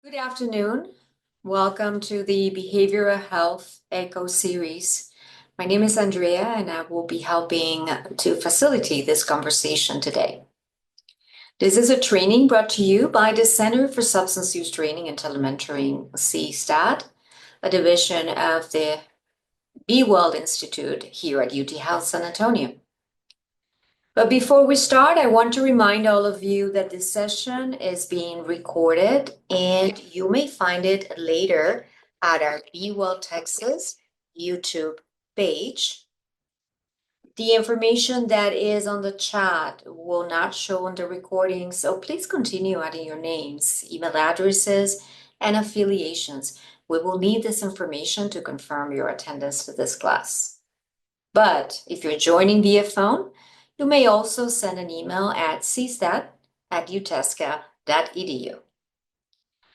Good afternoon. Welcome to the Behavioral Health Echo series. My name is Andrea, and I will be helping to facilitate this conversation today. This is a training brought to you by the Center for Substance Use Training and Telementoring, CSTAT, a division of the Be Well Institute here at UT Health San Antonio. But before we start, I want to remind all of you that this session is being recorded and you may find it later at our Be Well Texas YouTube page. The information that is on the chat will not show on the recording, so please continue adding your names, email addresses, and affiliations. We will need this information to confirm your attendance to this class. But if you're joining via phone, you may also send an email at cstat@utesca.edu.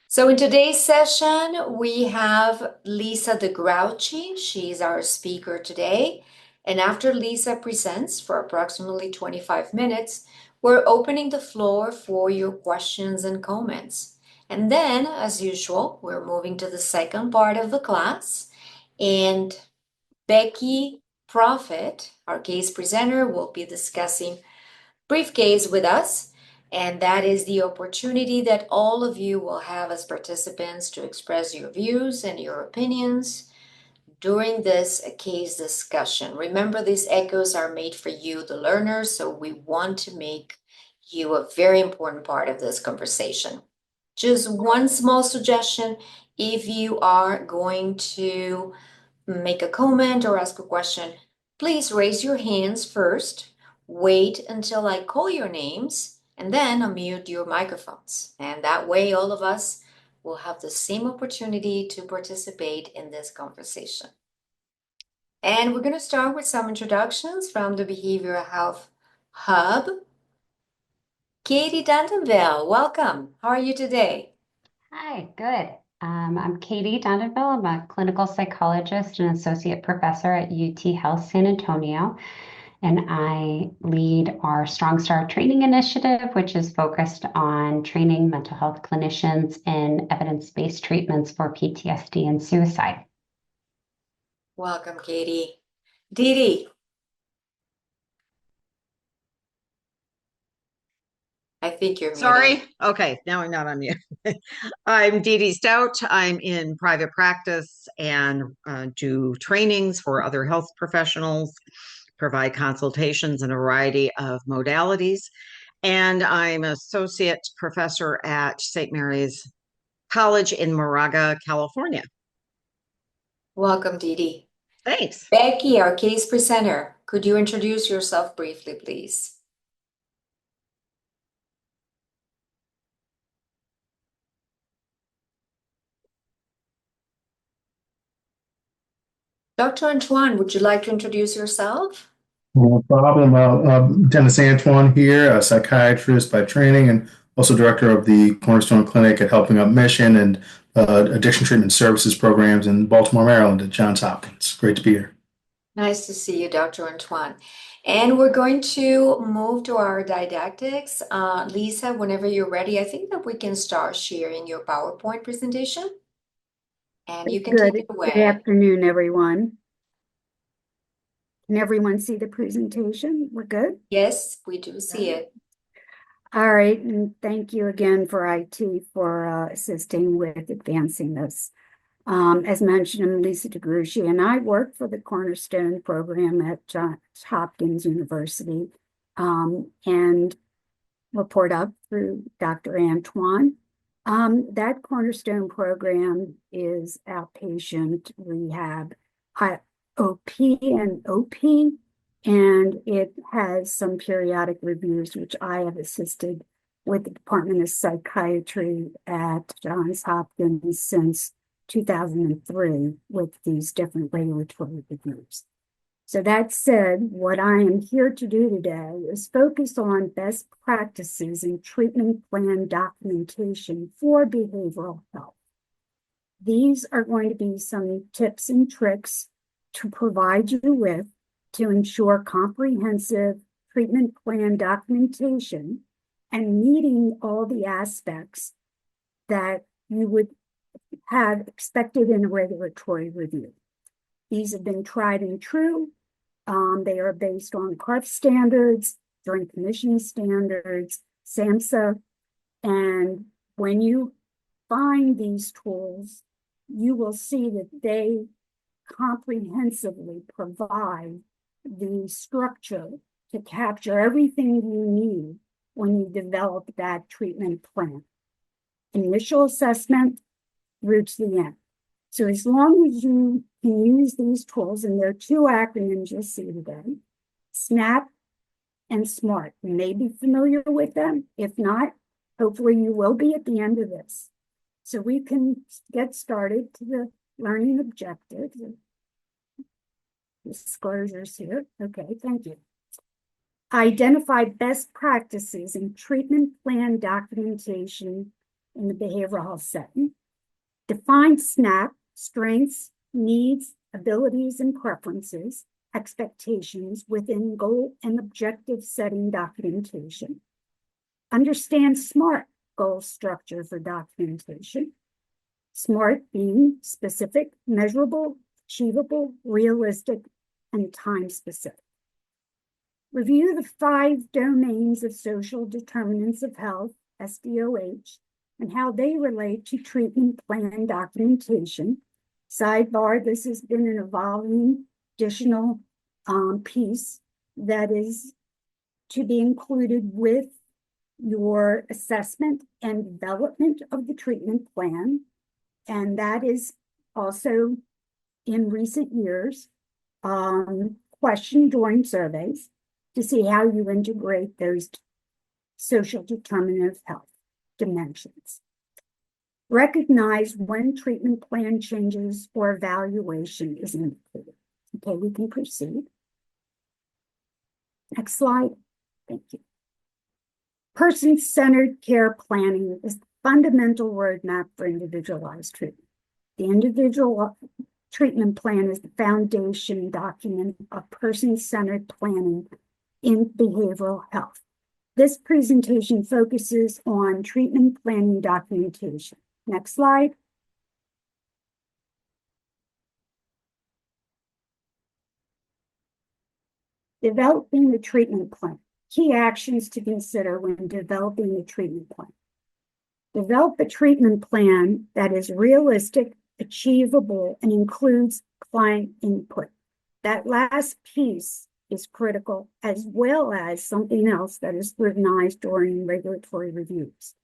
So in today's session, we have Lisa de Grouchy. She's our speaker today. And after Lisa presents for approximately 25 minutes, we're opening the floor for your questions and comments. And then, as usual, we're moving to the second part of the class. And Becky Profit, our case presenter, will be discussing brief case with us, and that is the opportunity that all of you will have as participants to express your views and your opinions during this case discussion. Remember, these echoes are made for you, the learners, so we want to make you a very important part of this conversation. Just one small suggestion: if you are going to make a comment or ask a question, please raise your hands first, wait until I call your names, and then unmute your microphones. And that way, all of us will have the same opportunity to participate in this conversation. And we're going to start with some introductions from the Behavioral Health Hub. Katie Dantonville, welcome. How are you today? Hi, good. I'm Katie Dondenville. I'm a clinical psychologist and associate professor at UT Health San Antonio, and I lead our Strong Start training initiative, which is focused on training mental health clinicians in evidence-based treatments for PTSD and suicide. Welcome, Katie. Didi. I think you're Sorry. muted. Okay, now I'm not on mute. I'm Dee Dee Stout. I'm in private practice and do trainings for other health professionals, provide consultations in a variety of modalities. And I'm associate professor at St. Mary's College in Moraga, California. Welcome, Didi. Thanks. Becky, our case presenter, could you introduce yourself briefly, please? Dr. Antoine, would you like to introduce yourself? No problem. Dennis Antoine here, a psychiatrist by training and also director of the Cornerstone Clinic at Helping Up Mission and Addiction Treatment Services programs in Baltimore, Maryland at Johns Hopkins. Great to be here. Nice to see you, Dr. Antoine. And we're going to move to our didactics. Lisa, whenever you're ready, I think that we can start sharing your PowerPoint presentation. And you can take it away. Good afternoon, everyone. Can everyone see the presentation? We're good? Yes, we do see it. All right, and thank you again for IT for assisting with advancing this. As mentioned, I'm Lisa de Grouchy, and I work for the Cornerstone program at Johns Hopkins University and report up through Dr. Antoine. That Cornerstone program is outpatient rehab, OP and OP, and it has some periodic reviews, which I have assisted with the Department of Psychiatry at Johns Hopkins since 2003 with these different regulatory reviews. So that said, what I am here to do today is focus on best practices in treatment plan documentation for behavioral health. These are going to be some tips and tricks to provide you with to ensure comprehensive treatment plan documentation and meeting all the aspects that you would have expected in a regulatory review. These have been tried and true. They are based on CARF standards, Joint Commission standards, SAMHSA, and when you find these tools, you will see that they comprehensively provide the structure to capture everything you need when you develop that treatment plan. Initial assessment through to the end. So as long as you can use these tools, and there are two acronyms you'll see today, SNAP and SMART. You may be familiar with them. If not, hopefully you will be at the end of this. So we can get started to the learning objectives. Disclosures here. Okay, thank you. Identify best practices in treatment plan documentation in the behavioral health setting. Define SNAP, strengths, needs, abilities, and preferences, expectations within goal and objective setting documentation. Understand SMART goal structure for documentation. SMART being specific, measurable, achievable, realistic, and time specific. Review the 5 domains of social determinants of health, SDOH, and how they relate to treatment plan documentation. Sidebar, this has been an evolving additional piece that is to be included with your assessment and development of the treatment plan. And that is also in recent years questioned during surveys to see how you integrate those social determinant of health dimensions. Recognize when treatment plan changes or evaluation is indicated. Okay, we can proceed. Next slide. Thank you. Person-centered care planning is the fundamental roadmap for individualized treatment. The individual treatment plan is the foundation document of person-centered planning in behavioral health. This presentation focuses on treatment planning documentation. Next slide. Developing the treatment plan. Key actions to consider when developing the treatment plan. Develop a treatment plan that is realistic, achievable, and includes client input. That last piece is critical, as well as something else that is scrutinized during regulatory reviews.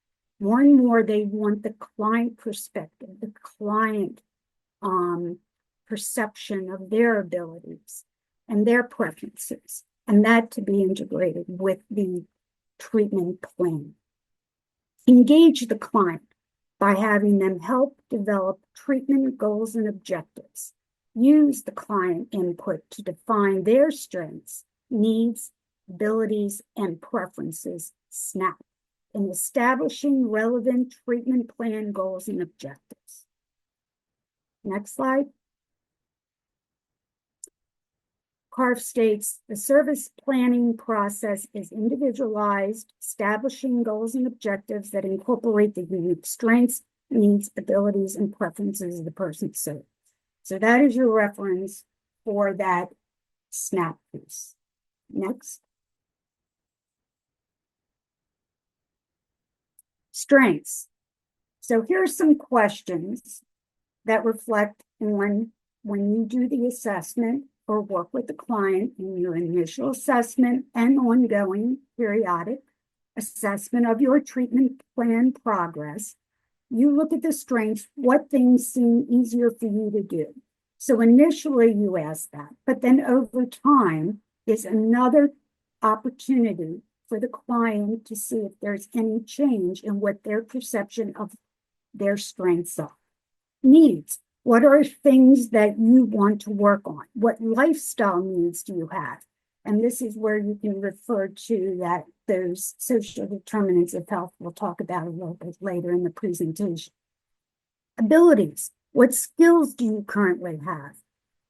More and more, they want the client perspective, the client perception of their abilities and their preferences, and that to be integrated with the treatment plan. Engage the client by having them help develop treatment goals and objectives. Use the client input to define their strengths, needs, abilities, and preferences, SNAP, in establishing relevant treatment plan goals and objectives. Next slide. CARF states the service planning process is individualized, establishing goals and objectives that incorporate the unique strengths, needs, abilities, and preferences of the person served. So that is your reference for that SNAP piece. Next. Strengths. So here's some questions that reflect on when you do the assessment or work with the client in your initial assessment and ongoing periodic assessment of your treatment plan progress. You look at the strengths, what things seem easier for you to do. So initially you ask that, but then over time is another opportunity for the client to see if there's any change in what their perception of their strengths are. Needs. What are things that you want to work on? What lifestyle needs do you have? And this is where you can refer to that those social determinants of health we'll talk about a little bit later in the presentation. Abilities. What skills do you currently have?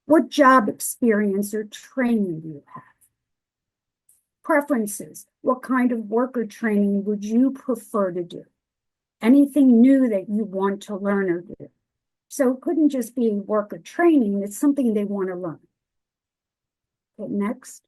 What job experience or training do you have? Preferences. What kind of work or training would you prefer to do? anything new that you want to learn or do. So it couldn't just be work or training, it's something they want to learn. Okay, next.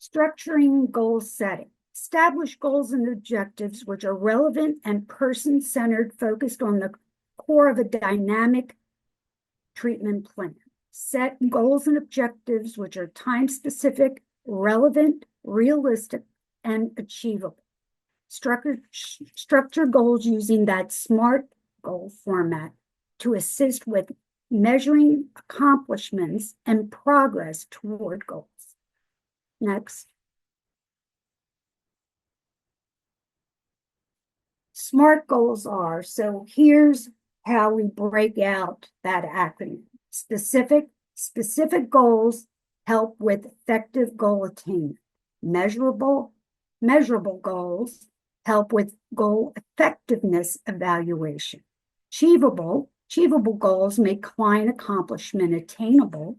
Structuring goal setting. Establish goals and objectives which are relevant and person-centered, focused on the core of a dynamic treatment plan. Set goals and objectives which are time-specific, relevant, realistic, and achievable. Structure goals using that SMART goal format to assist with measuring accomplishments and progress toward goals. Next. SMART goals are, so here's how we break out that acronym. Specific goals help with effective goal attainment. Measurable goals help with goal effectiveness evaluation. Achievable goals make client accomplishment attainable.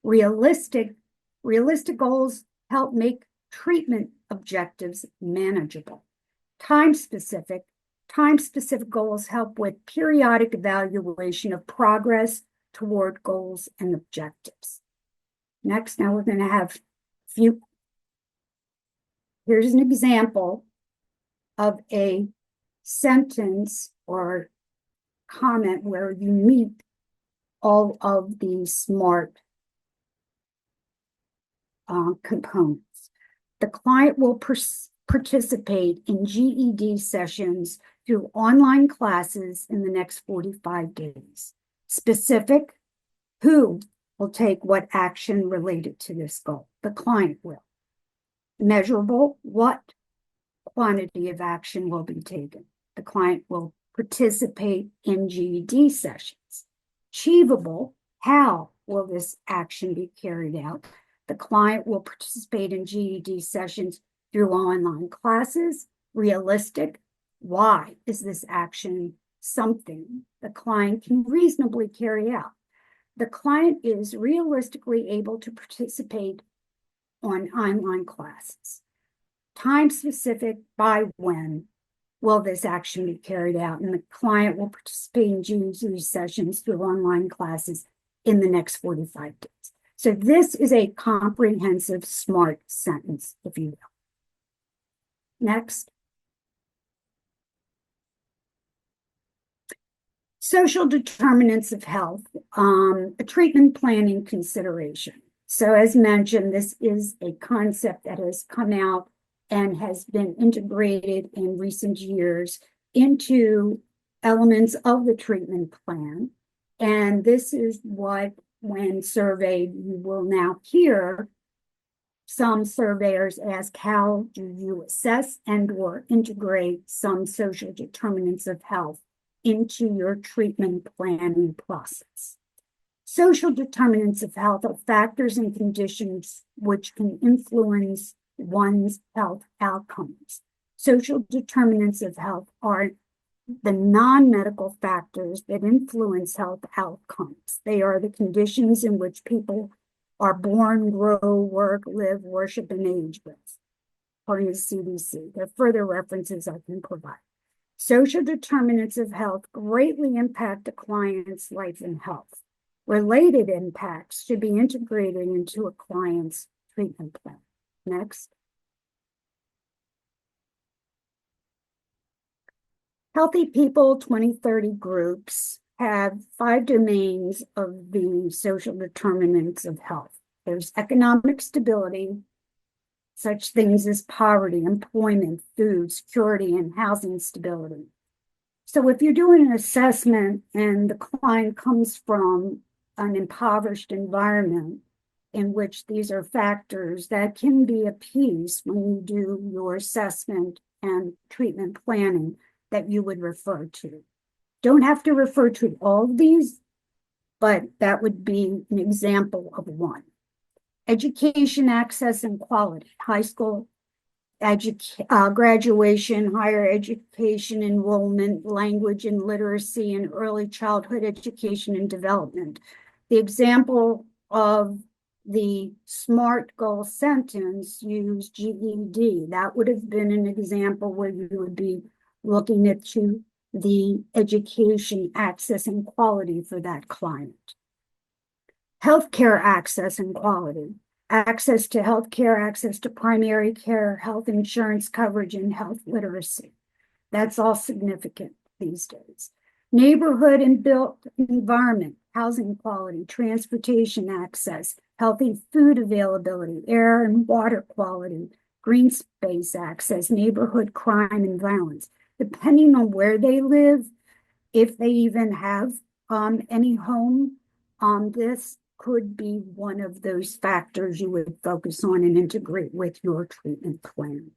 Realistic goals help make treatment objectives manageable. Time-specific goals help with periodic evaluation of progress toward goals and objectives. Next, now we're going to have here's an example of a sentence or comment where you meet all of the SMART components. The client will participate in GED sessions through online classes in the next 45 days. Specific, who will take what action related to this goal? The client will. Measurable, what quantity of action will be taken? The client will participate in GED sessions. Achievable, how will this action be carried out? The client will participate in GED sessions through online classes. Realistic, why is this action something the client can reasonably carry out? The client is realistically able to participate on online classes. Time specific, by when will this action be carried out? And the client will participate in GED sessions through online classes in the next 45 days. So this is a comprehensive SMART sentence, if you will. Next. Social determinants of health, a treatment planning consideration. So as mentioned, this is a concept that has come out and has been integrated in recent years into elements of the treatment plan. And this is what, when surveyed, you will now hear some surveyors ask, how do you assess and or integrate some social determinants of health into your treatment planning process? Social determinants of health are factors and conditions which can influence one's health outcomes. Social determinants of health are the non-medical factors that influence health outcomes. They are the conditions in which people are born, grow, work, live, worship, and age with, according to CDC. There are further references I can provide. Social determinants of health greatly impact a client's life and health. Related impacts should be integrated into a client's treatment plan. Next. Healthy People 2030 groups have 5 domains of the social determinants of health. There's economic stability, such things as poverty, employment, food, security, and housing stability. So if you're doing an assessment and the client comes from an impoverished environment in which these are factors that can be a piece when you do your assessment and treatment planning that you would refer to. Don't have to refer to all of these, but that would be an example of one. Education, access, and quality. High school graduation, higher education enrollment, language and literacy, and early childhood education and development. The example of the SMART goal sentence use GED. That would have been an example where you would be looking at the education access and quality for that client. Healthcare access and quality. Access to healthcare, access to primary care, health insurance coverage, and health literacy. That's all significant these days. Neighborhood and built environment, housing quality, transportation access, healthy food availability, air and water quality, green space access, neighborhood crime and violence. Depending on where they live, if they even have any home, this could be one of those factors you would focus on and integrate with your treatment plan.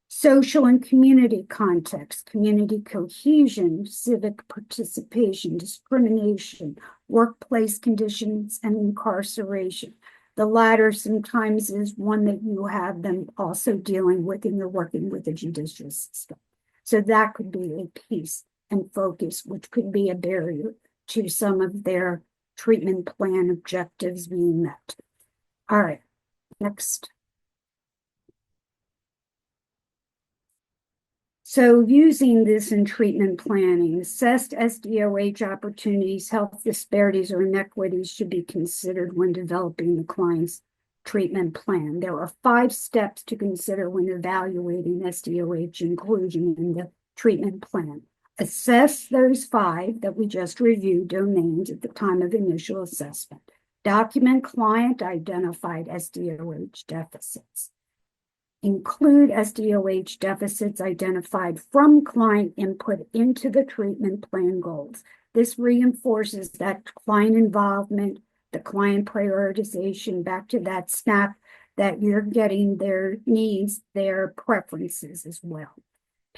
Social and community context, community cohesion, civic participation, discrimination, workplace conditions, and incarceration. The latter sometimes is one that you have them also dealing with and you're working with the judicial system. So that could be a piece and focus, which could be a barrier to some of their treatment plan objectives being met. All right, next. So using this in treatment planning, assessed SDOH opportunities, health disparities, or inequities should be considered when developing the client's treatment plan. There are 5 steps to consider when evaluating SDOH inclusion in the treatment plan. Assess those 5 that we just reviewed domains at the time of initial assessment. Document client identified SDOH deficits. Include SDOH deficits identified from client input into the treatment plan goals. This reinforces that client involvement, the client prioritization, back to that SNAP, that you're getting their needs, their preferences as well.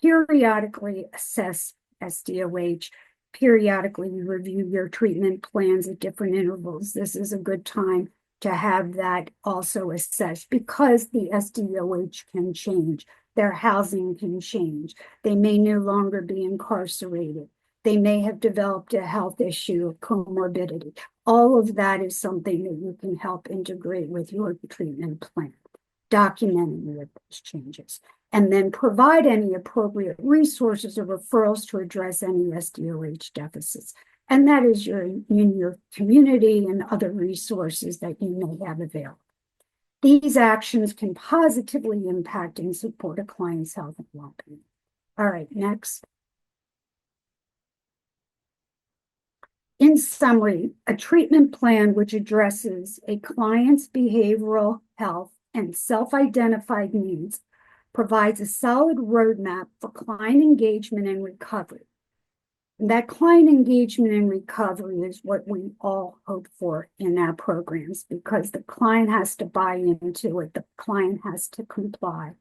Periodically assess SDOH. Periodically review your treatment plans at different intervals. This is a good time to have that also assessed because the SDOH can change. Their housing can change. They may no longer be incarcerated. They may have developed a health issue, a comorbidity. All of that is something that you can help integrate with your treatment plan, documenting those changes, and then provide any appropriate resources or referrals to address any SDOH deficits. And that is in your community and other resources that you may have available. These actions can positively impact and support a client's health and well-being. All right, next. In summary, a treatment plan which addresses a client's behavioral health and self-identified needs provides a solid roadmap for client engagement and recovery. And that client engagement and recovery is what we all hope for in our programs because the client has to buy into it, the client has to comply,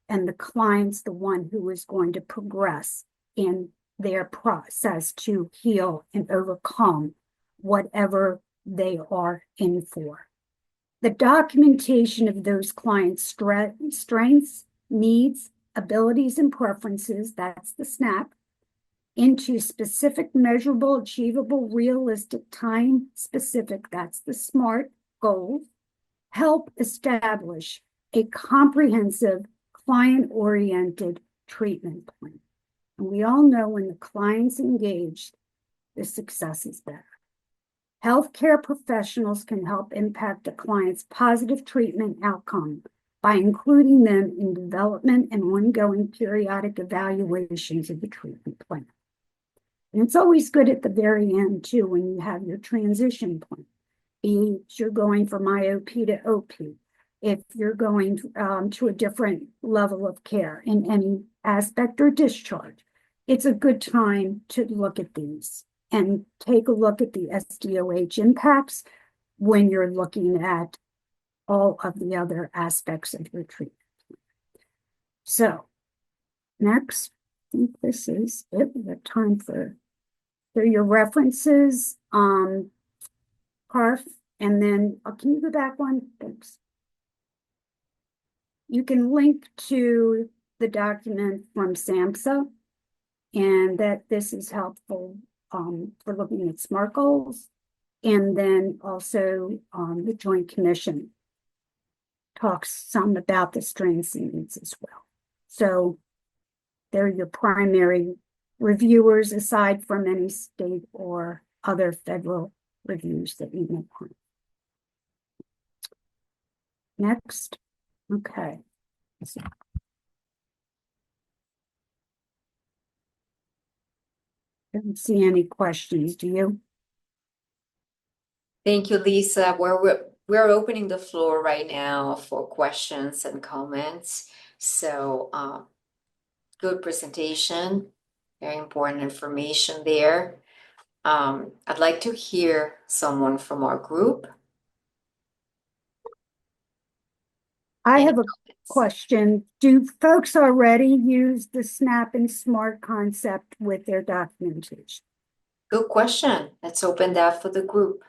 and the client's the one who is going to progress in their process to heal and overcome whatever they are in for. The documentation of those clients' strengths, needs, abilities, and preferences, that's the SNAP, into specific, measurable, achievable, realistic, time-specific, that's the SMART goals, help establish a comprehensive, client-oriented treatment plan. And we all know when the client's engaged, the success is better. Healthcare professionals can help impact the client's positive treatment outcome by including them in development and ongoing periodic evaluations of the treatment plan. And it's always good at the very end, too, when you have your transition plan. If you're going from IOP to OP, if you're going to a different level of care in any aspect or discharge, it's a good time to look at these and take a look at the SDOH impacts when you're looking at all of the other aspects of your treatment. So next, I think this is it. We have time for your references, Carf, and then can you go back one? Thanks. You can link to the document from SAMHSA, and that this is helpful for looking at SMART goals, and then also the Joint Commission talks some about the strengths and needs as well. So they're your primary reviewers aside from any state or other federal reviews that you may want. Next. Okay. Don't see any questions, do you? Thank you, Lisa. We're opening the floor right now for questions and comments. So good presentation, very important information there. I'd like to hear someone from our group. I Any have a comments? question. Do folks already use the SNAP and SMART concept with their documentation? Good question. Let's open that for the group.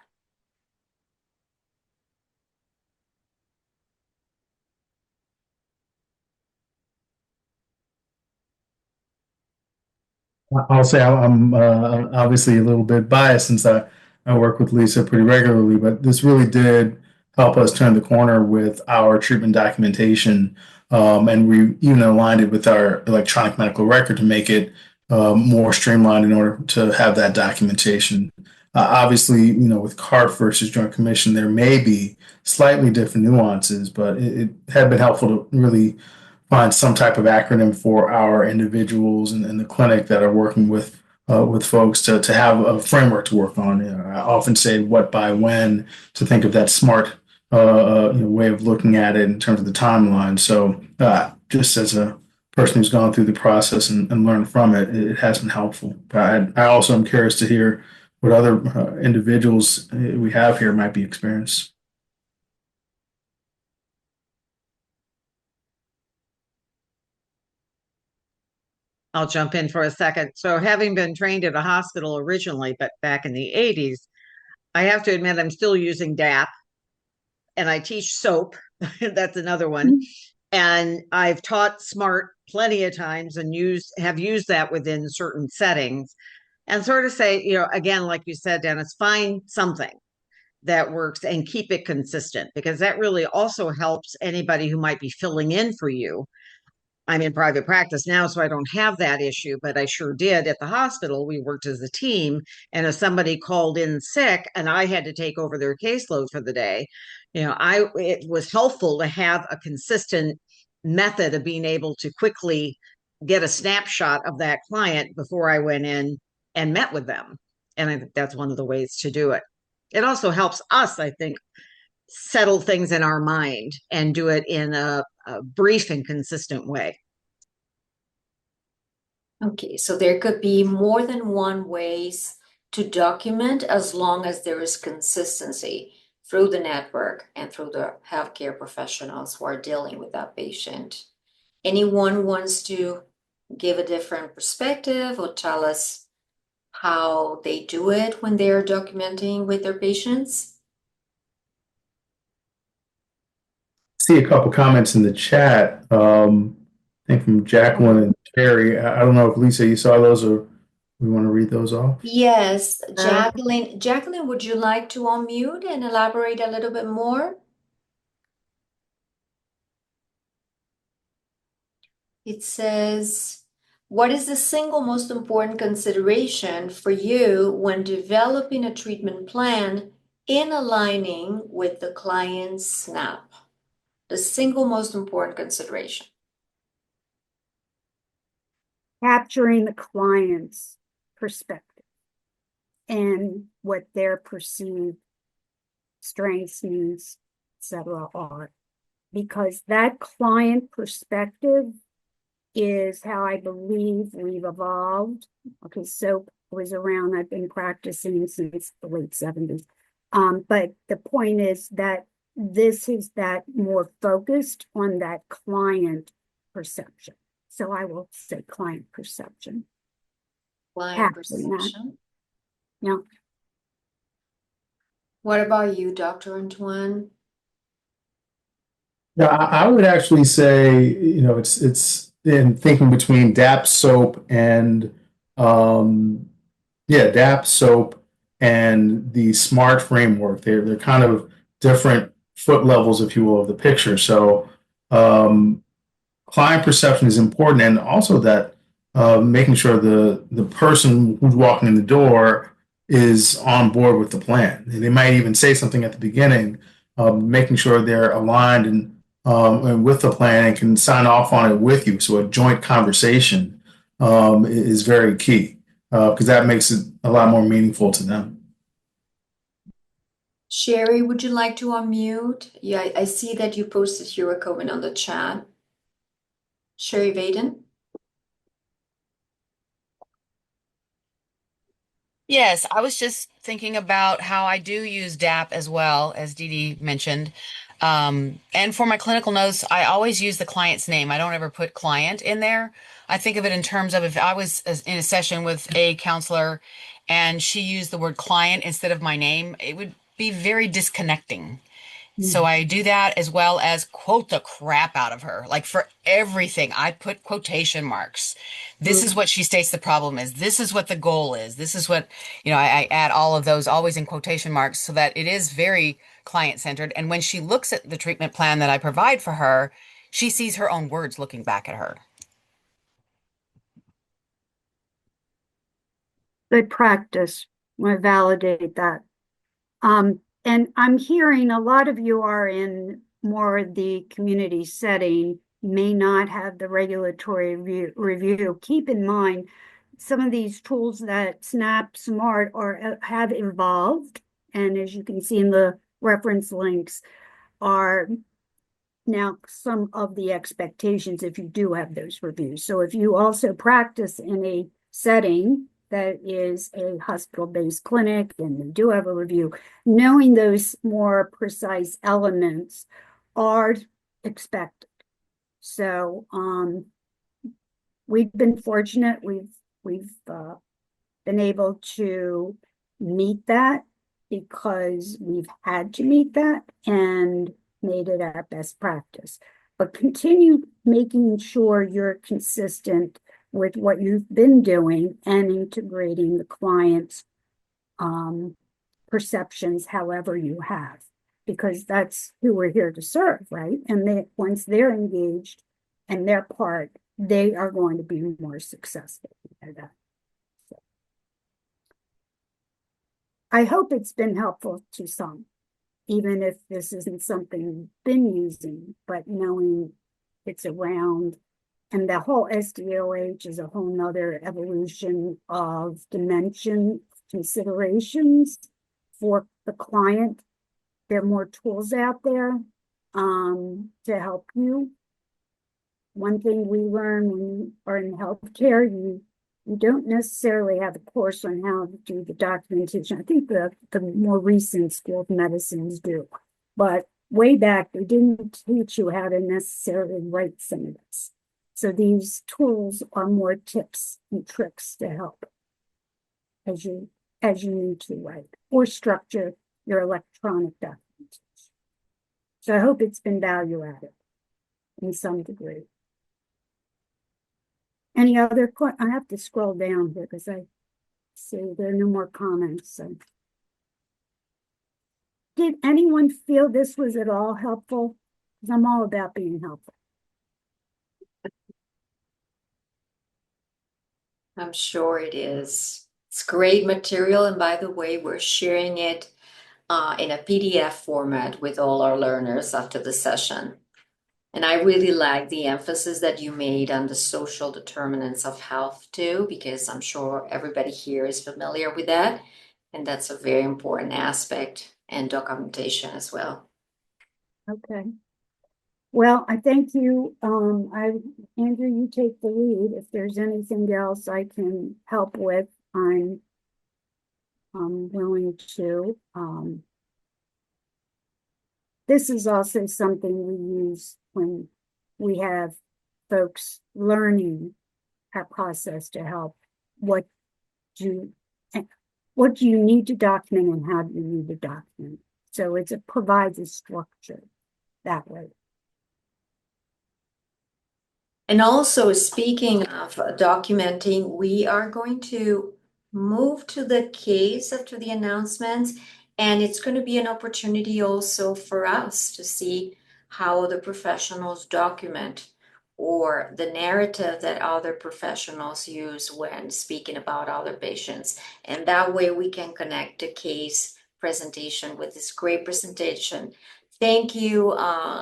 I'll say I'm obviously a little bit biased since I work with Lisa pretty regularly, but this really did help us turn the corner with our treatment documentation. And we even aligned it with our electronic medical record to make it more streamlined in order to have that documentation. Obviously, with CARF versus Joint Commission, there may be slightly different nuances, but it had been helpful to really find some type of acronym for our individuals in the clinic that are working with folks to have a framework to work on. I often say what, by, when to think of that smart way of looking at it in terms of the timeline. So just as a person who's gone through the process and learned from it, it has been helpful. But I also am curious to hear what other individuals we have here might be experienced. I'll jump in for a second. So having been trained at a hospital originally, but back in the 80s, I have to admit I'm still using DAP and I teach SOAP. That's another one. And I've taught SMART plenty of times and have used that within certain settings and sort of say, again, like you said, Dennis, find something that works and keep it consistent, because that really also helps anybody who might be filling in for you. I'm in private practice now, so I don't have that issue, but I sure did at the hospital. We worked as a team, and if somebody called in sick and I had to take over their caseload for the day, it was helpful to have a consistent method of being able to quickly get a snapshot of that client before I went in and met with them. And I think that's one of the ways to do it. It also helps us, I think, settle things in our mind and do it in a brief and consistent way. Okay, so there could be more than one ways to document as long as there is consistency through the network and through the healthcare professionals who are dealing with that patient. Anyone wants to give a different perspective or tell us how they do it when they're documenting with their patients? See a couple comments in the chat. I think from Jacqueline and Terry. I don't know if Lisa, you saw those, or we want to read those off. Yes, Jacqueline. Jacqueline, would you like to unmute and elaborate a little bit more? It says, what is the single most important consideration for you when developing a treatment plan in aligning with the client's SNAP? The single most important consideration. Capturing the client's perspective and what their perceived strengths, needs, etc. are. Because that client perspective is how I believe we've evolved. Okay, SOAP was around, I've been practicing since the late 70s. But the point is that this is that more focused on that client perception. So I will say client perception. Client perception. Yeah. What about you, Dr. Antoine? Yeah, I would actually say, it's in thinking between DAP, SOAP, and DAP, SOAP, and the SMART framework. They're kind of different foot levels, if you will, of the picture. So um, client perception is important, and also that making sure the person who's walking in the door is on board with the plan. They might even say something at the beginning, making sure they're aligned and with the plan and can sign off on it with you. So a joint conversation is very key because that makes it a lot more meaningful to them. Sherry, would you like to unmute? Yeah, I see that you posted your comment on the chat. Sherry Vaden? Yes, I was just thinking about how I do use DAP as well, as Dee Dee mentioned. And for my clinical notes, I always use the client's name. I don't ever put client in there. I think of it in terms of if I was in a session with a counselor and she used the word client instead of my name, it would be very disconnecting. So I do that as well as quote the crap out of her. Like for everything, I put quotation marks. This is what she states the problem is. This is what the goal is. This is what, I add all of those always in quotation marks so that it is very client centered. And when she looks at the treatment plan that I provide for her, she sees her own words looking back at her. Good practice. I want to validate that. And I'm hearing a lot of you are in more the community setting, may not have the regulatory review. Keep in mind, some of these tools that SNAP Smart have evolved, and as you can see in the reference links, are now some of the expectations if you do have those reviews. So if you also practice in a setting that is a hospital-based clinic and they do have a review, knowing those more precise elements are expected. So we've been fortunate. We've been able to meet that because we've had to meet that and made it our best practice. But continue making sure you're consistent with what you've been doing and integrating the client's perceptions however you have, because that's who we're here to serve, right? And once they're engaged and their part, they are going to be more successful at that. So, I hope it's been helpful to some, even if this isn't something you've been using, but knowing it's around. And the whole SDOH is a whole nother evolution of dimension considerations for the client. There are more tools out there to help you. One thing we learn when you are in healthcare, you don't necessarily have a course on how to do the documentation. I think the more recent School of Medicines do. But way back, they didn't teach you how to necessarily write some of this. So these tools are more tips and tricks to help as you need to write or structure your electronic documentation. So I hope it's been value added in some degree. Any other questions? I have to scroll down here because I see there are no more comments. So. Did anyone feel this was at all helpful? Because I'm all about being helpful. I'm sure it is. It's great material. And by the way, we're sharing it in a PDF format with all our learners after the session. And I really like the emphasis that you made on the social determinants of health too, because I'm sure everybody here is familiar with that. And that's a very important aspect and documentation as well. Okay. Well, I thank you. Andrew, you take the lead. If there's anything else I can help with, I'm willing to. This is also something we use when we have folks learning our process to help. What do you need to document and how do you need to document? So it provides a structure that way. And also, speaking of documenting, we are going to move to the case after the announcements. And it's going to be an opportunity also for us to see how other professionals document or the narrative that other professionals use when speaking about other patients. And that way we can connect the case presentation with this great presentation. Thank you,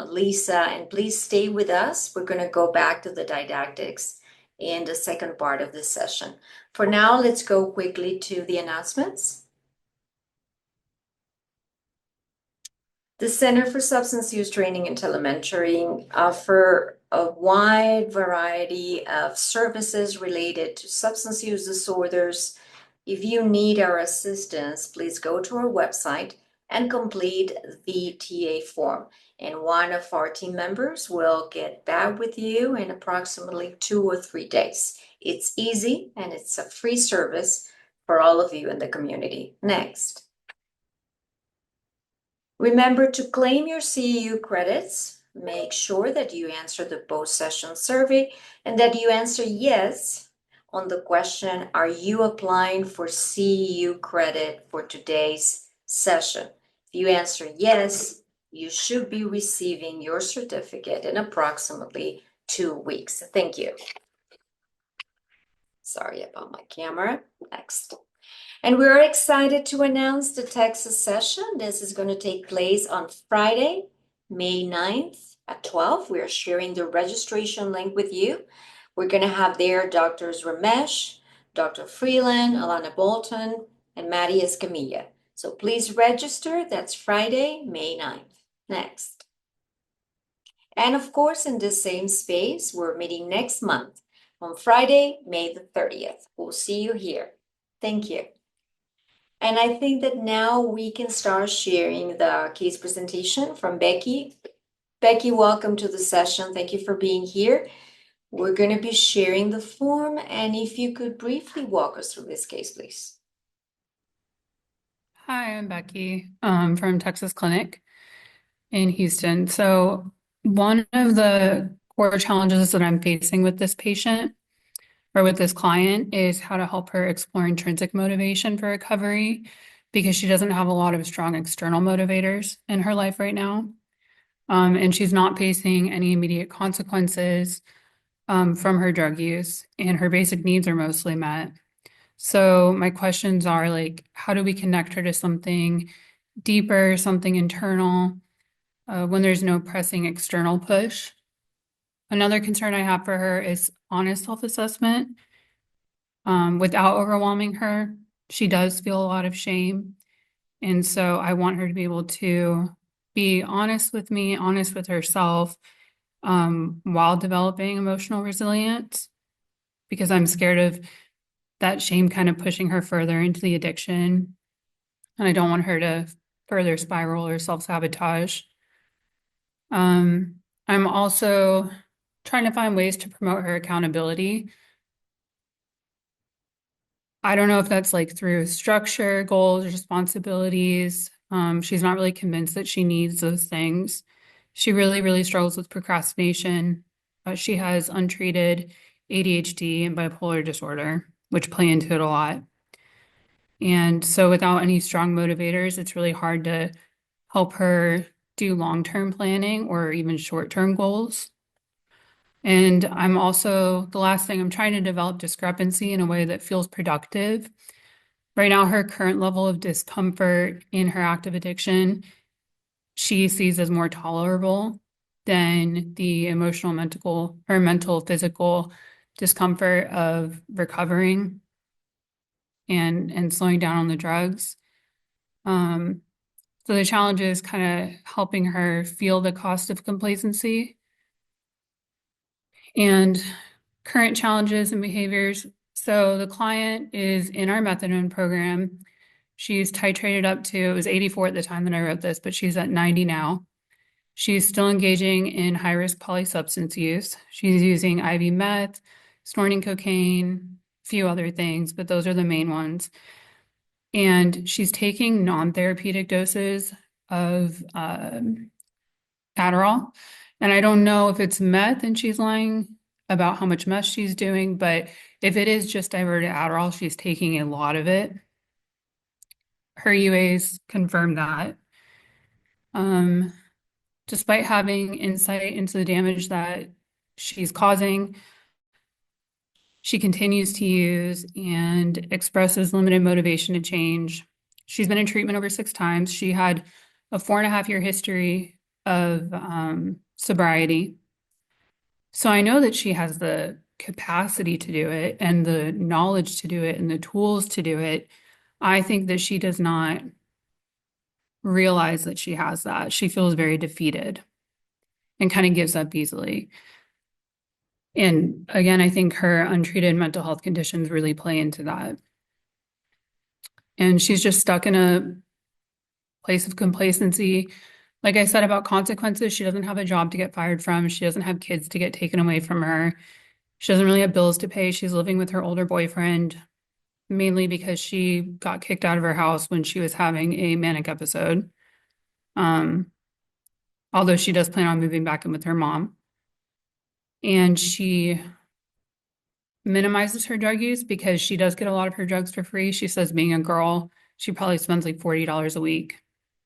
Lisa, and please stay with us. We're going to go back to the didactics in the second part of this session. For now, let's go quickly to the announcements. The Center for Substance Use Training and Telementoring offer a wide variety of services related to substance use disorders. If you need our assistance, please go to our website and complete the TA form. And one of our team members will get back with you in approximately 2 or 3 days. It's easy and it's a free service for all of you in the community. Next. Remember to claim your CEU credits. Make sure that you answer the post-session survey and that you answer yes on the question, are you applying for CEU credit for today's session? If you answer yes, you should be receiving your certificate in approximately 2 weeks. Thank you. Sorry about my camera. Next. And we're excited to announce the Texas session. This is going to take place on Friday, May 9th at 12. We are sharing the registration link with you. We're going to have there Drs. Ramesh, Dr. Freeland, Alana Bolton, and Maddie Escamilla. So please register. That's Friday, May 9th. Next. And of course, in this same space, we're meeting next month on Friday, May the 30th. We'll see you here. Thank you. And I think that now we can start sharing the case presentation from Becky. Becky, welcome to the session. Thank you for being here. We're going to be sharing the form, and if you could briefly walk us through this case, please. Hi, I'm Becky from Texas Clinic in Houston. So one of the core challenges that I'm facing with this patient or with this client is how to help her explore intrinsic motivation for recovery because she doesn't have a lot of strong external motivators in her life right now. And she's not facing any immediate consequences from her drug use, and her basic needs are mostly met. So my questions are like, how do we connect her to something deeper, something internal, when there's no pressing external push? Another concern I have for her is honest self-assessment. Without overwhelming her, she does feel a lot of shame. And so I want her to be able to be honest with me, honest with herself, while developing emotional resilience, because I'm scared of that shame kind of pushing her further into the addiction. And I don't want her to further spiral or self-sabotage. I'm also trying to find ways to promote her accountability. I don't know if that's like through structure, goals, responsibilities. She's not really convinced that she needs those things. She really, really struggles with procrastination. She has untreated ADHD and bipolar disorder, which play into it a lot. And so without any strong motivators, it's really hard to help her do long-term planning or even short-term goals. And I'm also, the last thing, I'm trying to develop discrepancy in a way that feels productive. Right now, her current level of discomfort in her active addiction, she sees as more tolerable than the emotional, mental, physical discomfort of recovering and slowing down on the drugs. So the challenge is kind of helping her feel the cost of complacency and current challenges and behaviors. So the client is in our methadone program. She's titrated up to, it was 84 at the time that I wrote this, but she's at 90 now. She's still engaging in high-risk polysubstance use. She's using IV meth, snorting cocaine, a few other things, but those are the main ones. And she's taking non-therapeutic doses of Adderall. And I don't know if it's meth and she's lying about how much meth she's doing, but if it is just diverted Adderall, she's taking a lot of it. her UAs confirm that. Despite having insight into the damage that she's causing, she continues to use and expresses limited motivation to change. She's been in treatment over 6 times. She had a 4.5 year history of sobriety. So I know that she has the capacity to do it and the knowledge to do it and the tools to do it. I think that she does not realize that she has that. She feels very defeated and kind of gives up easily. And again, I think her untreated mental health conditions really play into that. And she's just stuck in a place of complacency. Like I said about consequences, she doesn't have a job to get fired from. She doesn't have kids to get taken away from her. She doesn't really have bills to pay. She's living with her older boyfriend, mainly because she got kicked out of her house when she was having a manic episode. Although she does plan on moving back in with her mom. And she minimizes her drug use because she does get a lot of her drugs for free. She says being a girl, she probably spends like $40 a week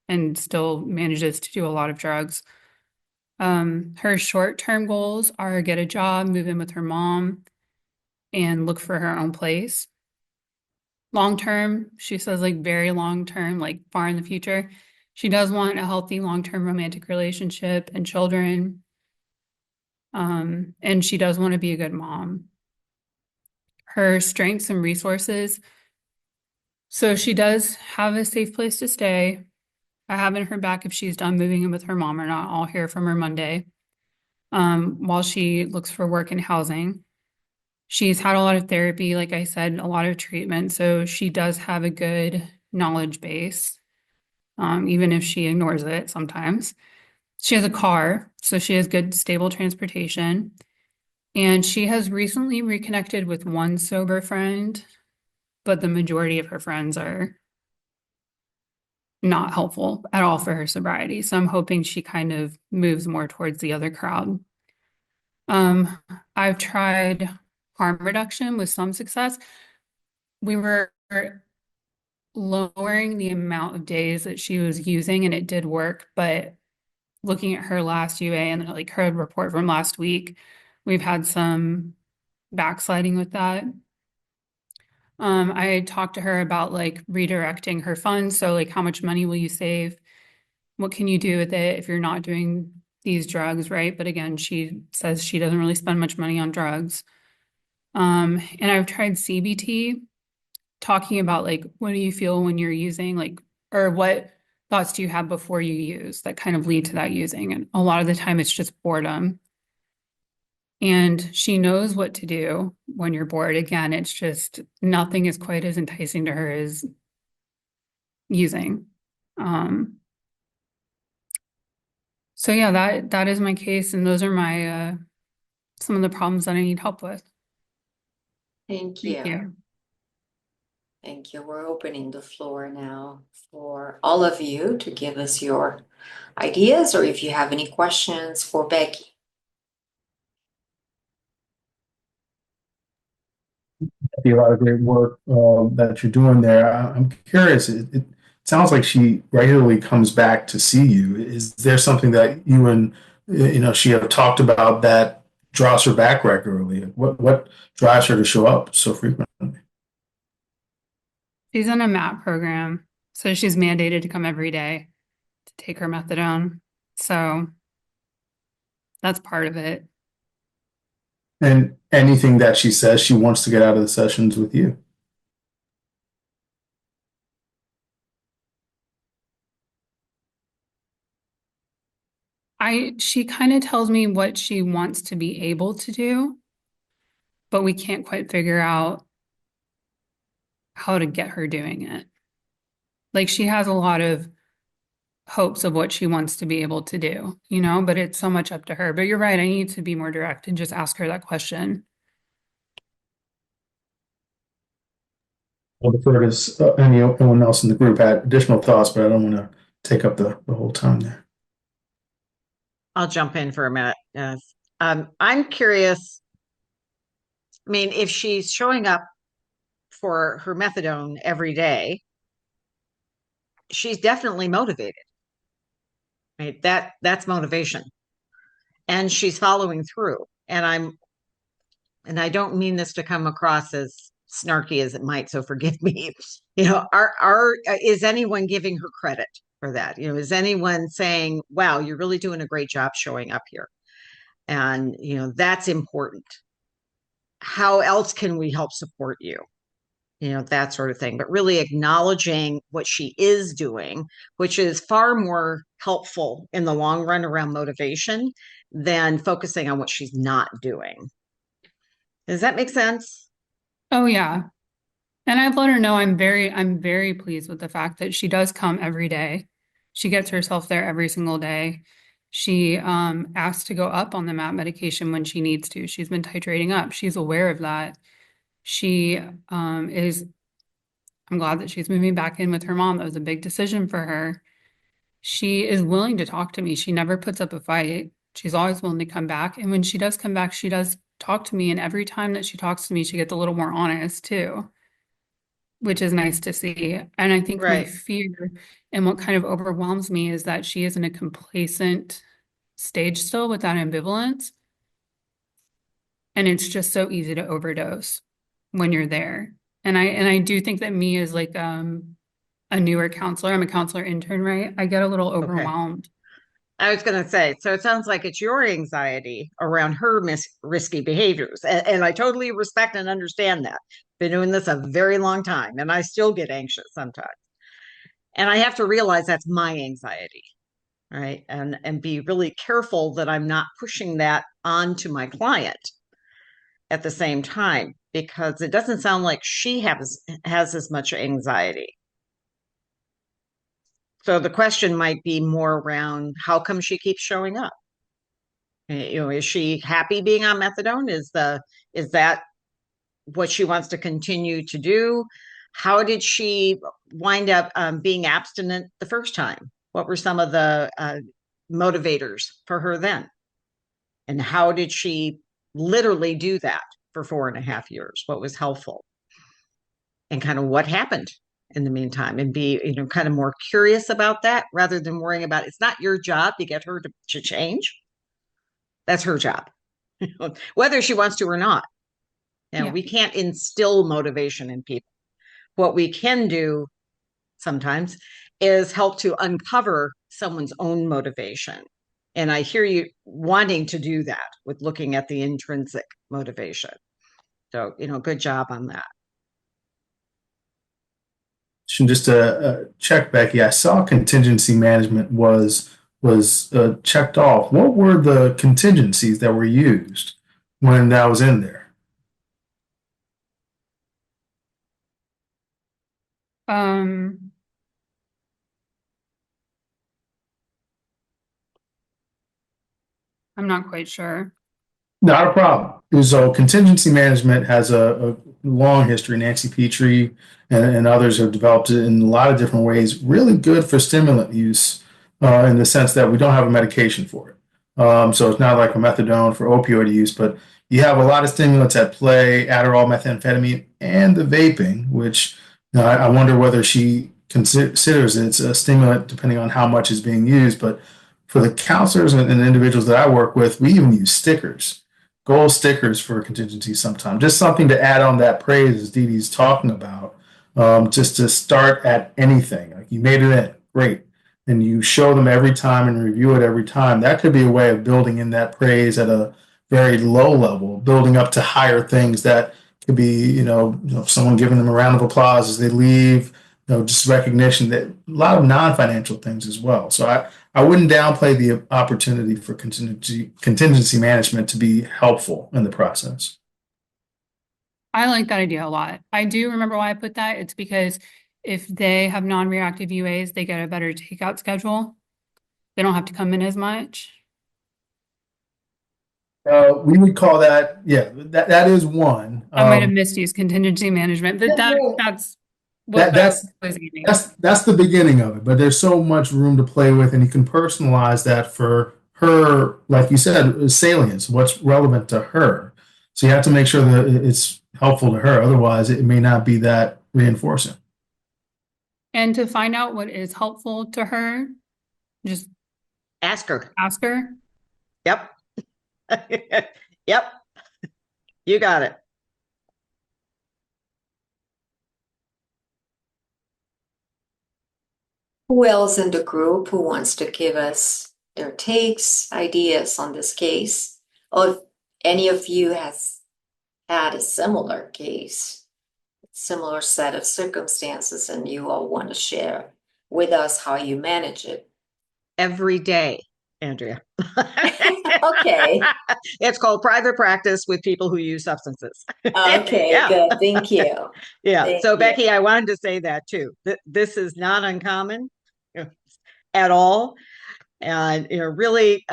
and still manages to do a lot of drugs. Her short-term goals are get a job, move in with her mom, and look for her own place. Long term, she says like very long term, like far in the future, she does want a healthy long-term romantic relationship and children. And she does want to be a good mom. Her strengths and resources. So she does have a safe place to stay. I haven't heard back if she's done moving in with her mom or not. I'll hear from her Monday. While she looks for work and housing. She's had a lot of therapy, like I said, a lot of treatment. So she does have a good knowledge base, even if she ignores it sometimes. She has a car, so she has good, stable transportation. And she has recently reconnected with one sober friend, but the majority of her friends are not helpful at all for her sobriety. So I'm hoping she kind of moves more towards the other crowd. I've tried harm reduction with some success. We were lowering the amount of days that she was using and it did work, but looking at her last UA and like her report from last week, we've had some backsliding with that. I talked to her about like redirecting her funds. So like how much money will you save? What can you do with it if you're not doing these drugs, right? But again, she says she doesn't really spend much money on drugs. And I've tried CBT, talking about like what do you feel when you're using, like, or what thoughts do you have before you use that kind of lead to that using? And a lot of the time it's just boredom. And she knows what to do when you're bored. Again, it's just nothing is quite as enticing to her as using. So yeah, that is my case, and those are my some of the problems that I need help with. Thank Thank you. you. Thank you. We're opening the floor now for all of you to give us your ideas or if you have any questions for Becky. A lot of great work that you're doing there. I'm curious. It sounds like she regularly comes back to see you. Is there something that you and she have talked about that draws her back regularly? What drives her to show up so frequently? She's in a MAP program, so she's mandated to come every day to take her methadone. So that's part of it. And anything that she says she wants to get out of the sessions with you. She kind of tells me what she wants to be able to do, but we can't quite figure out how to get her doing it. Like she has a lot of hopes of what she wants to be able to do, but it's so much up to her. But you're right, I need to be more direct and just ask her that question. I'll defer to anyone else in the group had additional thoughts, but I don't want to take up the whole time there. I'll jump in for a minute. I'm curious. I mean, if she's showing up for her methadone every day, she's definitely motivated. Right? That's motivation. And she's following through. And I don't mean this to come across as snarky as it might, so forgive me. Is anyone giving her credit for that? Is anyone saying, wow, you're really doing a great job showing up here? And, that's important. How else can we help support you? That sort of thing, but really acknowledging what she is doing, which is far more helpful in the long run around motivation than focusing on what she's not doing. Does that make sense? Oh yeah. And I've let her know I'm very pleased with the fact that she does come every day. She gets herself there every single day. She asks to go up on the MAP medication when she needs to. She's been titrating up. She's aware of that. She I'm glad that she's moving back in with her mom. That was a big decision for her. She is willing to talk to me. She never puts up a fight. She's always willing to come back. And when she does come back, she does talk to me. And every time that she talks to me, she gets a little more honest too, which is nice to see. And I think my Right. fear and what kind of overwhelms me is that she is in a complacent stage still with that ambivalence. And it's just so easy to overdose when you're there. And I do think that me as like a newer counselor, I'm a counselor intern, right? I get a little overwhelmed. I was going to say, so it sounds like it's your anxiety around her risky behaviors. And I totally respect and understand that. Been doing this a very long time, and I still get anxious sometimes. And I have to realize that's my anxiety, right? And be really careful that I'm not pushing that onto my client at the same time, because it doesn't sound like she has as much anxiety. So the question might be more around how come she keeps showing up? Is she happy being on methadone? Is that what she wants to continue to do? How did she wind up being abstinent the first time? What were some of the motivators for her then? And how did she literally do that for 4.5 years? What was helpful? And kind of what happened in the meantime, and be, kind of more curious about that rather than worrying about it's not your job to get her to change. That's her job, whether she wants to or not. Yeah. We can't instill motivation in people. What we can do sometimes is help to uncover someone's own motivation. And I hear you wanting to do that with looking at the intrinsic motivation. So, good job on that. Just to check, Becky, I saw contingency management was checked off. What were the contingencies that were used when that was in there? I'm not quite sure. Not a problem. So contingency management has a long history. Nancy Petrie and others have developed it in a lot of different ways. Really good for stimulant use in the sense that we don't have a medication for it. So it's not like a methadone for opioid use, but you have a lot of stimulants at play, Adderall, methamphetamine, and the vaping, which I wonder whether she considers it's a stimulant depending on how much is being used. But for the counselors and individuals that I work with, we even use stickers, gold stickers for contingency sometimes. Just something to add on that praise as Dee Dee's talking about, just to start at anything. Like you made it in, great. And you show them every time and review it every time. That could be a way of building in that praise at a very low level, building up to higher things that could be, someone giving them a round of applause as they leave, just recognition, that a lot of non-financial things as well. So I wouldn't downplay the opportunity for contingency management to be helpful in the process. I like that idea a lot. I do remember why I put that. It's because if they have non-reactive UAs, they get a better takeout schedule. They don't have to come in as much. We would call that, that is one. I might have misused contingency management, but that's what that's was eating. That's the beginning of it, but there's so much room to play with, and you can personalize that for her, like you said, salience, what's relevant to her. So you have to make sure that it's helpful to her. Otherwise, it may not be that reinforcing. And to find out what is helpful to her, just Ask her. ask her. Yep. Yep. You got it. Who else in the group who wants to give us their takes, ideas on this case? Or if any of you has had a similar case, similar set of circumstances, and you all want to share with us how you manage it. Every day, Andrea. Okay. It's called private practice with people who use substances. Okay, Yeah. good. Thank you. Yeah. Thank So you. Becky, I wanted to say that too. This is not uncommon at all. And really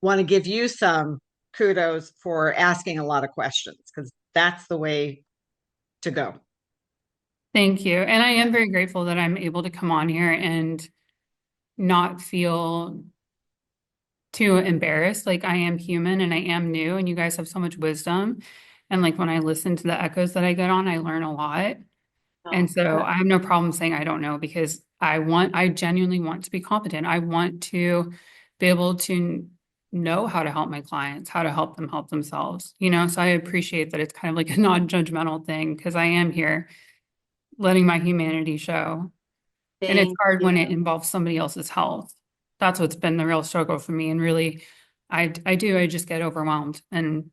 want to give you some kudos for asking a lot of questions, because that's the way to go. Thank you. And I am very grateful that I'm able to come on here and not feel too embarrassed. Like, I am human and I am new, and you guys have so much wisdom. And like when I listen to the echoes that I get on, I learn a lot. And so good. I have no problem saying I don't know, because I genuinely want to be competent. I want to be able to know how to help my clients, how to help them help themselves, So I appreciate that it's kind of like a non-judgmental thing, because I am here letting my humanity show. And it's Thank hard when it you. involves somebody else's health. That's what's been the real struggle for me. And really, I just get overwhelmed. And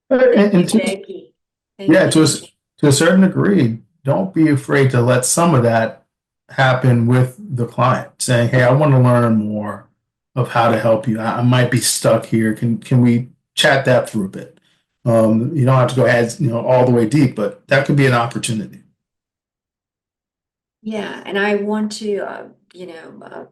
Thank you, And Becky. Thank yeah, you. to a certain degree, don't be afraid to let some of that happen with the client, saying, "Hey, I want to learn more of how to help you. I might be stuck here. Can we chat that through a bit?" You don't have to go ahead, all the way deep, but that could be an opportunity. Yeah, and I want to,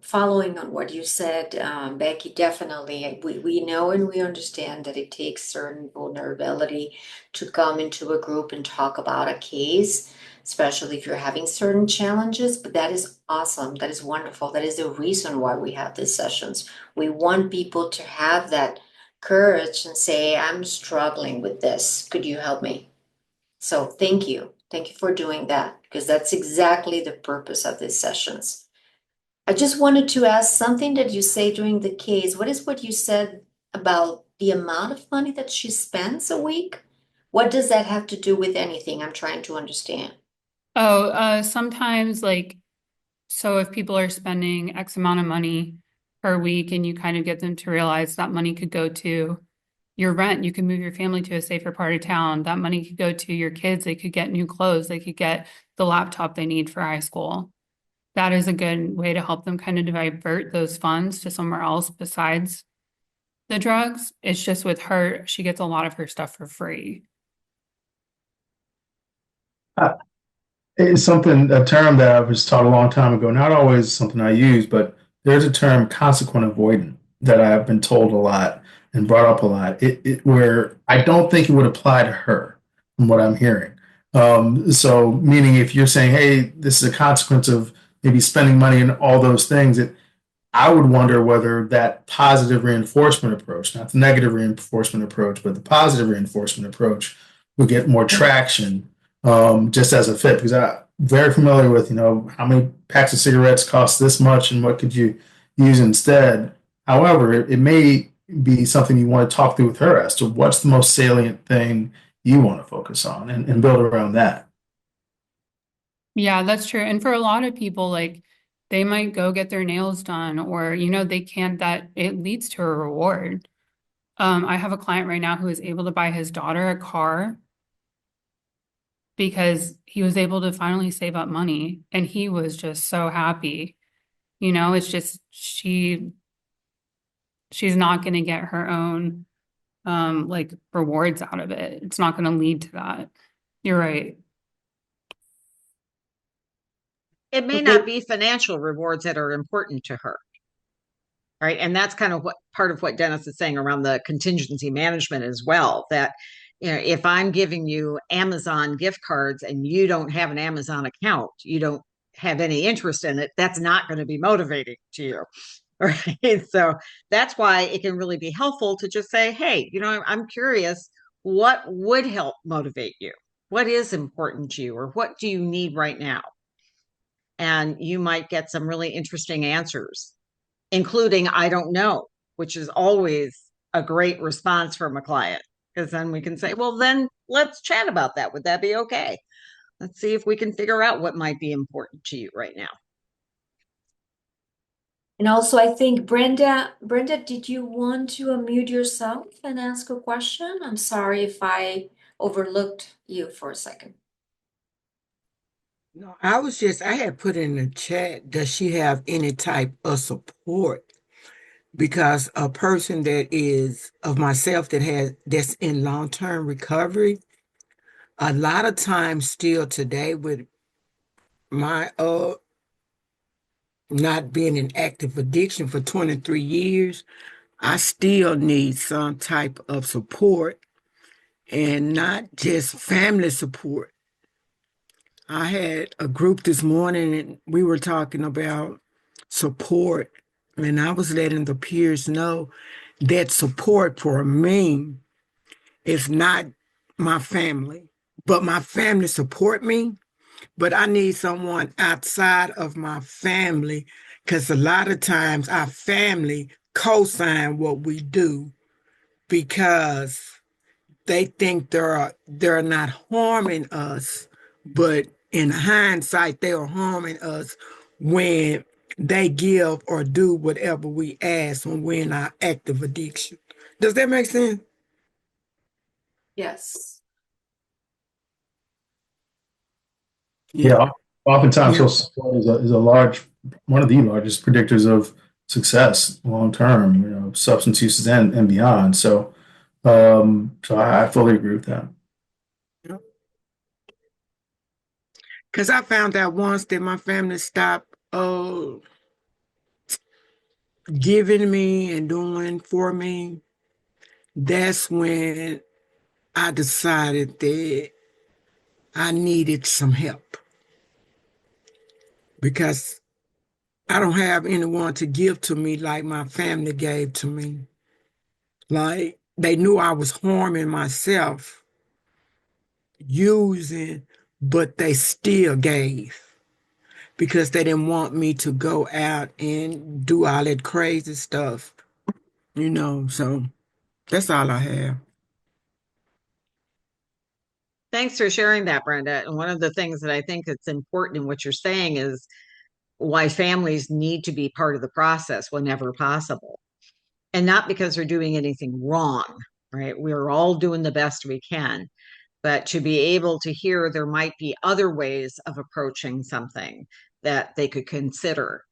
following on what you said, Becky, definitely, we know and we understand that it takes certain vulnerability to come into a group and talk about a case, especially if you're having certain challenges. But that is awesome. That is wonderful. That is the reason why we have these sessions. We want people to have that courage and say, I'm struggling with this. Could you help me? So thank you. Thank you for doing that, because that's exactly the purpose of these sessions. I just wanted to ask something that you say during the case. What is what you said about the amount of money that she spends a week? What does that have to do with anything? I'm trying to understand. sometimes, like, so if people are spending X amount of money per week, and you kind of get them to realize that money could go to your rent, you can move your family to a safer part of town. That money could go to your kids. They could get new clothes. They could get the laptop they need for high school. That is a good way to help them kind of divert those funds to somewhere else besides the drugs. It's just with her, she gets a lot of her stuff for free. It's a term that I was taught a long time ago, not always something I use, but there's a term, consequent avoidant, that I've been told a lot and brought up a lot, where I don't think it would apply to her from what I'm hearing. So meaning if you're saying, hey, this is a consequence of maybe spending money and all those things, I would wonder whether that positive reinforcement approach, not the negative reinforcement approach, but the positive reinforcement approach would get more traction, just as a fit. Because I'm very familiar with, how many packs of cigarettes cost this much and what could you use instead. However, it may be something you want to talk through with her as to what's the most salient thing you want to focus on, and build around that. Yeah, that's true. And for a lot of people, like, they might go get their nails done, or, they can't, that it leads to a reward. I have a client right now who is able to buy his daughter a car because he was able to finally save up money, and he was just so happy. It's just she's not going to get her own like rewards out of it. It's not going to lead to that. You're right. It may not be financial rewards that are important to her. Right. And that's kind of what part of what Dennis is saying around the contingency management as well, that, if I'm giving you Amazon gift cards and you don't have an Amazon account, you don't have any interest in it, that's not going to be motivating to you. Right. So that's why it can really be helpful to just say, hey, I'm curious, what would help motivate you? what is important to you, or what do you need right now? And you might get some really interesting answers, including, I don't know, which is always a great response from a client, because then we can say, well, then let's chat about that. Would that be okay? Let's see if we can figure out what might be important to you right now. And also, I think Brenda, did you want to unmute yourself and ask a question? I'm sorry if I overlooked you for a second. No, I had put in the chat, does she have any type of support? Because a person that is of myself that's in long-term recovery, a lot of times still today with my not being in active addiction for 23 years, I still need some type of support and not just family support. I had a group this morning and we were talking about support, and I was letting the peers know that support for me is not my family, but my family support me. But I need someone outside of my family, because a lot of times our family co-sign what we do because they think they're not harming us, but in hindsight, they are harming us when they give or do whatever we ask when we're in our active addiction. Does that make sense? Yes. Yeah, oftentimes Yeah. social support is a large, one of the largest predictors of success long term, substance uses and beyond. So, so I fully agree with that. Because I found out once that my family stopped giving me and doing for me. That's when I decided that I needed some help because I don't have anyone to give to me like my family gave to me. Like they knew I was harming myself using, but they still gave because they didn't want me to go out and do all that crazy stuff, So that's all I have. Thanks for sharing that, Brenda. And one of the things that I think that's important in what you're saying is why families need to be part of the process whenever possible. And not because they're doing anything wrong, right? We're all doing the best we can, but to be able to hear there might be other ways of approaching something that they could consider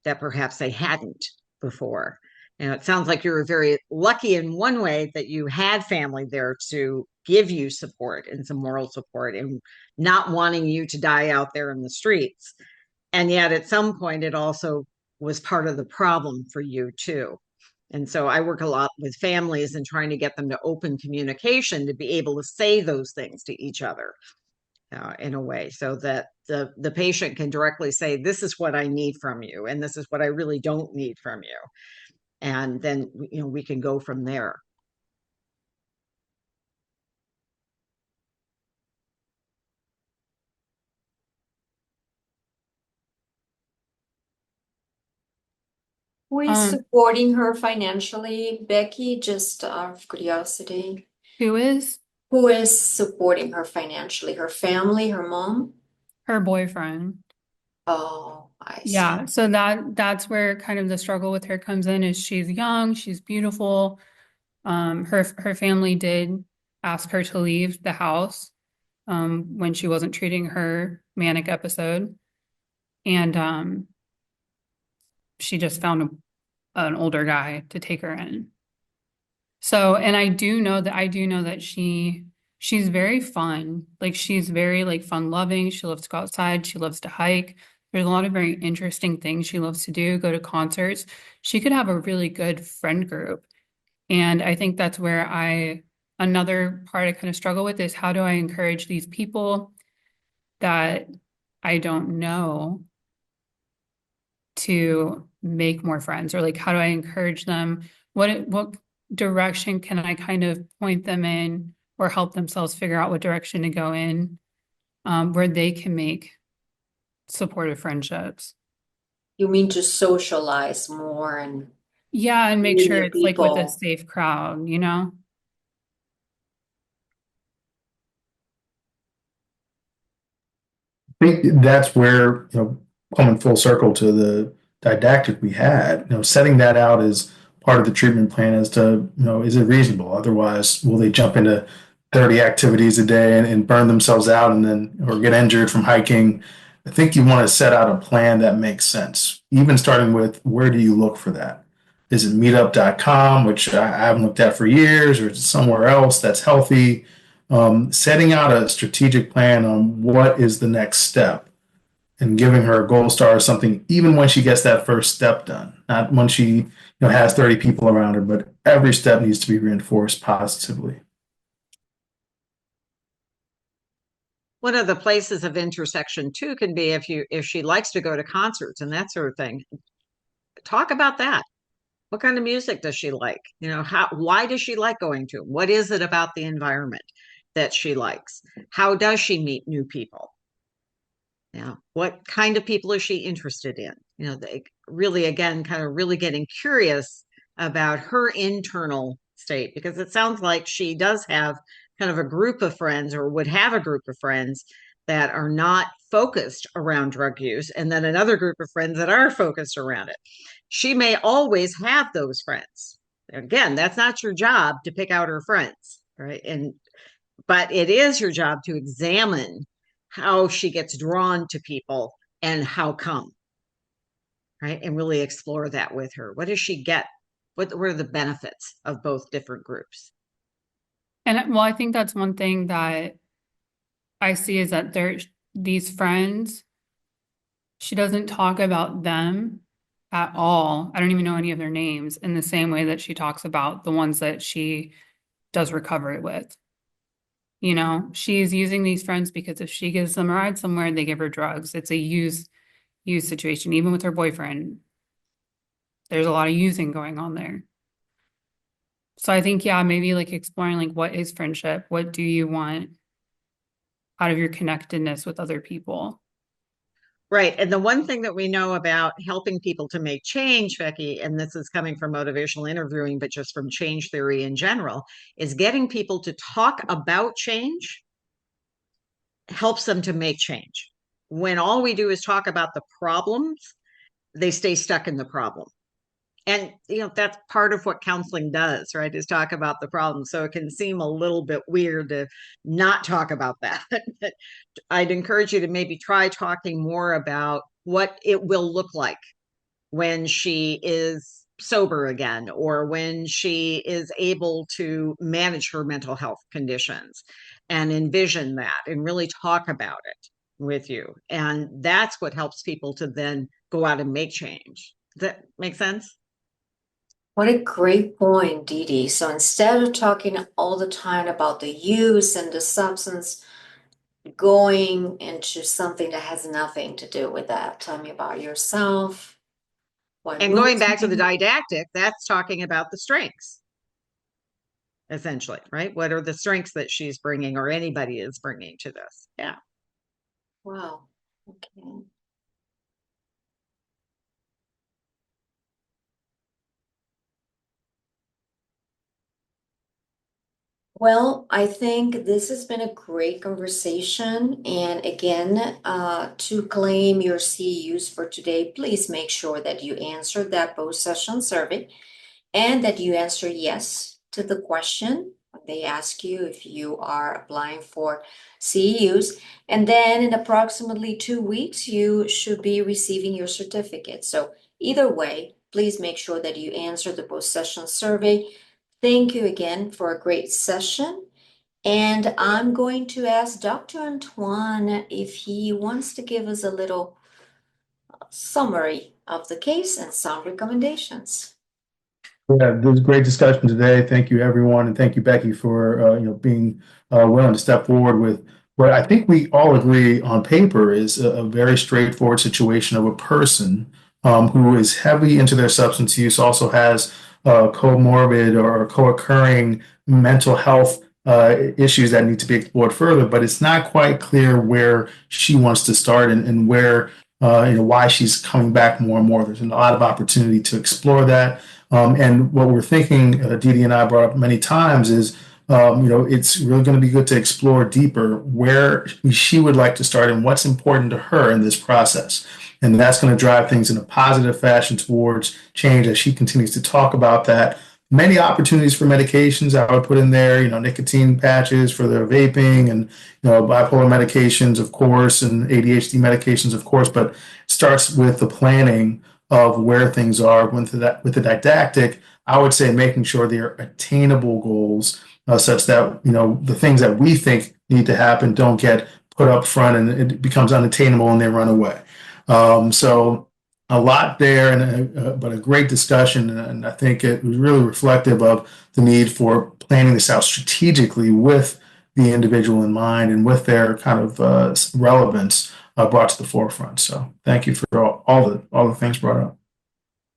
that perhaps they hadn't before. And it sounds like you were very lucky in one way that you had family there to give you support and some moral support and not wanting you to die out there in the streets. And yet at some point, it also was part of the problem for you too. And so I work a lot with families and trying to get them to open communication to be able to say those things to each other in a way so that the patient can directly say, this is what I need from you, and this is what I really don't need from you. And then, we can go from there. Who is supporting her financially, Becky? Just out of curiosity. Who is? Who is supporting her financially? Her family, her mom? Her boyfriend. Oh, I see. Yeah, so that's where kind of the struggle with her comes in is she's young, she's beautiful. Her family did ask her to leave the house when she wasn't treating her manic episode. And she just found an older guy to take her in. So, and I do know that she's very fun. Like she's very like fun loving. She loves to go outside. She loves to hike. There's a lot of very interesting things she loves to do, go to concerts. She could have a really good friend group. And I think that's where another part I kind of struggle with is how do I encourage these people that I don't know to make more friends, or like how do I encourage them? What direction can I kind of point them in or help themselves figure out what direction to go in, where they can make supportive friendships. You mean to socialize more and Yeah, and make meet sure new it's like with a people? safe crowd, you know? Think that's where, coming full circle to the didactic we had, setting that out as part of the treatment plan as to, is it reasonable? Otherwise, will they jump into 30 activities a day and burn themselves out and then, or get injured from hiking? I think you want to set out a plan that makes sense, even starting with where do you look for that? Is it meetup.com, which I haven't looked at for years, or is it somewhere else that's healthy? Setting out a strategic plan on what is the next step and giving her a gold star or something, even when she gets that first step done, not when she has 30 people around her, but every step needs to be reinforced positively. One of the places of intersection too can be if she likes to go to concerts and that sort of thing. Talk about that. What kind of music does she like? Why does she like going to? What is it about the environment that she likes? How does she meet new people? What kind of people is she interested in? They really, again, kind of really getting curious about her internal state, because it sounds like she does have kind of a group of friends, or would have a group of friends that are not focused around drug use, and then another group of friends that are focused around it. She may always have those friends. Again, that's not your job to pick out her friends, right? But it is your job to examine how she gets drawn to people and how come, right? And really explore that with her. What does she get? What are the benefits of both different groups? And well, I think that's one thing that I see is that these friends, she doesn't talk about them at all. I don't even know any of their names in the same way that she talks about the ones that she does recovery with. She's using these friends because if she gives them a ride somewhere, they give her drugs. It's a use situation. Even with her boyfriend, there's a lot of using going on there. So I think, yeah, maybe like exploring like what is friendship? What do you want out of your connectedness with other people? Right. And the one thing that we know about helping people to make change, Becky, and this is coming from motivational interviewing, but just from change theory in general, is getting people to talk about change helps them to make change. When all we do is talk about the problems, they stay stuck in the problem. And that's part of what counseling does, right? Is talk about the problem. So it can seem a little bit weird to not talk about that. I'd encourage you to maybe try talking more about what it will look like when she is sober again, or when she is able to manage her mental health conditions, and envision that and really talk about it with you. And that's what helps people to then go out and make change. Does that make sense? What a great point, Dee Dee. So instead of talking all the time about the use and the substance, going into something that has nothing to do with that. Tell me about yourself. And going back to the didactic, that's talking about the strengths, essentially, right? What are the strengths that she's bringing, or anybody is bringing to this? Yeah. Wow. Okay. Well, I think this has been a great conversation. And again, to claim your CEUs for today, please make sure that you answer that post-session survey and that you answer yes to the question when they ask you if you are applying for CEUs. And then in approximately 2 weeks, you should be receiving your certificate. So either way, please make sure that you answer the post-session survey. Thank you again for a great session. And I'm going to ask Dr. Antoine if he wants to give us a little summary of the case and some recommendations. Yeah, this was a great discussion today. Thank you, everyone, and thank you, Becky, for being willing to step forward with what I think we all agree on paper is a very straightforward situation of a person who is heavy into their substance use, also has comorbid or co-occurring mental health issues that need to be explored further, but it's not quite clear where she wants to start and where, why she's coming back more and more. There's a lot of opportunity to explore that. And what we're thinking, Dee Dee and I brought up many times, is it's really going to be good to explore deeper where she would like to start and what's important to her in this process. And that's going to drive things in a positive fashion towards change as she continues to talk about that. Many opportunities for medications I would put in there, nicotine patches for their vaping and, bipolar medications, of course, and ADHD medications, of course, but it starts with the planning of where things are with the didactic. I would say making sure they're attainable goals, such that, the things that we think need to happen don't get put up front and it becomes unattainable and they run away. So a lot there, but a great discussion, and I think it was really reflective of the need for planning this out strategically with the individual in mind and with their kind of relevance brought to the forefront. So thank you for all the things brought up.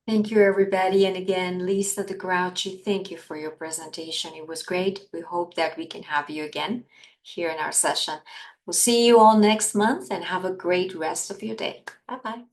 Thank you, everybody. And again, Lisa the Grouchy, thank you for your presentation. It was great. We hope that we can have you again here in our session. We'll see you all next month and have a great rest of your day. Bye-bye.